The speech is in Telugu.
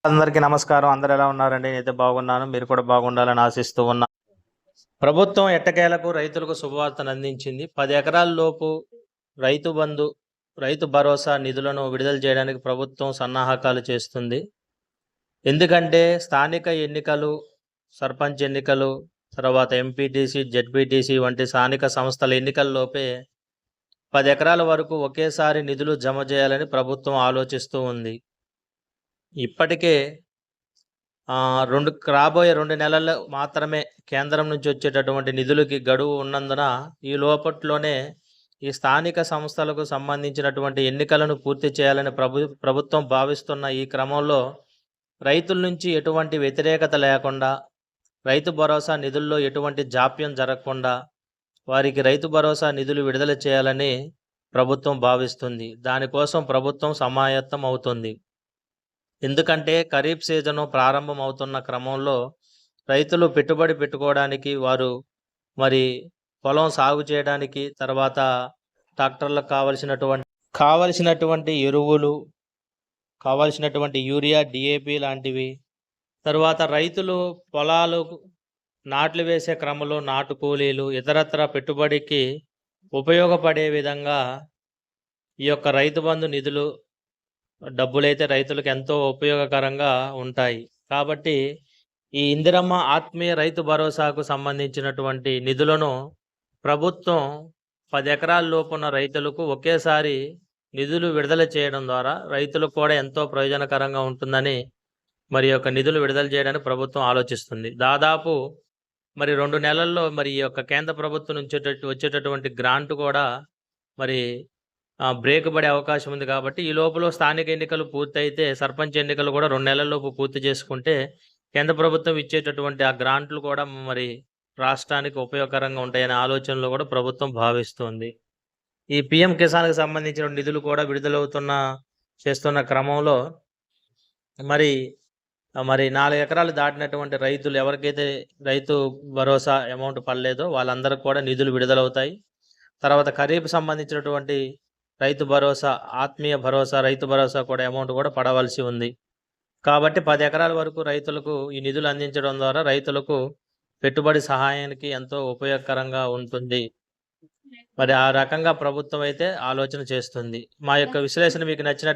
అందరికీ నమస్కారం. అందరూ ఎలా ఉన్నారండి? నేనైతే బాగున్నాను. మీరు కూడా బాగుండాలని ఆశిస్తూ ఉన్నా. ప్రభుత్వం ఎట్టకేలకు రైతులకు శుభవార్తను అందించింది. 10 ఎకరాల లోపు రైతు బంధు, రైతు భరోసా నిధులను విడుదల చేయడానికి ప్రభుత్వం సన్నాహకాలు చేస్తుంది. ఎందుకంటే స్థానిక ఎన్నికలు, సర్పంచ్ ఎన్నికలు, తర్వాత ఎంపీటీసీ, జెడ్పీటీసీ వంటి స్థానిక సంస్థల ఎన్నికల్లోపే 10 ఎకరాల వరకు ఒకేసారి నిధులు జమ చేయాలని ప్రభుత్వం ఆలోచిస్తూ ఉంది. ఇప్పటికే రాబోయే 2 నెలల్లో మాత్రమే కేంద్రం నుంచి వచ్చేటటువంటి నిధులకి గడువు ఉన్నందున ఈ లోపట్లోనే ఈ స్థానిక సంస్థలకు సంబంధించినటువంటి ఎన్నికలను పూర్తి చేయాలని ప్రభుత్వం భావిస్తున్న ఈ క్రమంలో రైతుల నుంచి ఎటువంటి వ్యతిరేకత లేకుండా, రైతు భరోసా నిధుల్లో ఎటువంటి జాప్యం జరగకుండా వారికి రైతు భరోసా నిధులు విడుదల చేయాలని ప్రభుత్వం భావిస్తుంది. దానికోసం ప్రభుత్వం సమాయత్తం అవుతుంది. ఎందుకంటే ఖరీఫ్ సీజను ప్రారంభం అవుతున్న క్రమంలో రైతులు పెట్టుబడి పెట్టుకోవడానికి, వారు మరి పొలం సాగు చేయడానికి, తర్వాత ట్రాక్టర్లకు కావలసినటువంటి ఎరువులు, కావలసినటువంటి యూరియా, డిఏపి లాంటివి, తర్వాత రైతులు పొలాలు నాట్లు వేసే క్రమంలో నాటు కూలీలు, ఇతరత్ర పెట్టుబడికి ఉపయోగపడే విధంగా ఈ యొక్క రైతు బంధు నిధులు డబ్బులైతే రైతులకు ఎంతో ఉపయోగకరంగా ఉంటాయి. కాబట్టి ఈ ఇందిరమ్మ ఆత్మీయ రైతు భరోసాకు సంబంధించినటువంటి నిధులను ప్రభుత్వం 10 ఎకరాల లోపున్న రైతులకు ఒకేసారి నిధులు విడుదల చేయడం ద్వారా రైతులకు కూడా ఎంతో ప్రయోజనకరంగా ఉంటుందని మరి యొక్క నిధులు విడుదల చేయడానికి ప్రభుత్వం ఆలోచిస్తుంది. దాదాపు మరి 2 నెలల్లో మరి ఈ యొక్క కేంద్ర ప్రభుత్వం నుంచి వచ్చేటటువంటి గ్రాంట్ కూడా మరి బ్రేక్ పడే అవకాశం ఉంది. కాబట్టి ఈ లోపల స్థానిక ఎన్నికలు పూర్తయితే సర్పంచ్ ఎన్నికలు కూడా 2 నెలల్లోపు పూర్తి చేసుకుంటే కేంద్ర ప్రభుత్వం ఇచ్చేటటువంటి ఆ గ్రాంట్లు కూడా మరి రాష్ట్రానికి ఉపయోగకరంగా ఉంటాయనే ఆలోచనలో కూడా ప్రభుత్వం భావిస్తుంది. ఈ పీఎం కిసాన్‌కి సంబంధించిన నిధులు కూడా చేస్తున్న క్రమంలో మరి 4 ఎకరాలు దాటినటువంటి రైతులు ఎవరికైతే రైతు భరోసా అమౌంట్ పడలేదో వాళ్ళందరికీ కూడా నిధులు విడుదలవుతాయి. తర్వాత ఖరీఫ్ సంబంధించినటువంటి రైతు భరోసా, ఆత్మీయ భరోసా, రైతు భరోసా కూడా అమౌంట్ కూడా పడవలసి ఉంది. కాబట్టి 10 ఎకరాల వరకు రైతులకు ఈ నిధులు అందించడం ద్వారా రైతులకు పెట్టుబడి సహాయానికి ఎంతో ఉపయోగకరంగా ఉంటుంది. మరి ఆ రకంగా ప్రభుత్వం అయితే ఆలోచన చేస్తుంది. మా యొక్క విశ్లేషణ మీకు నచ్చినట్లయితే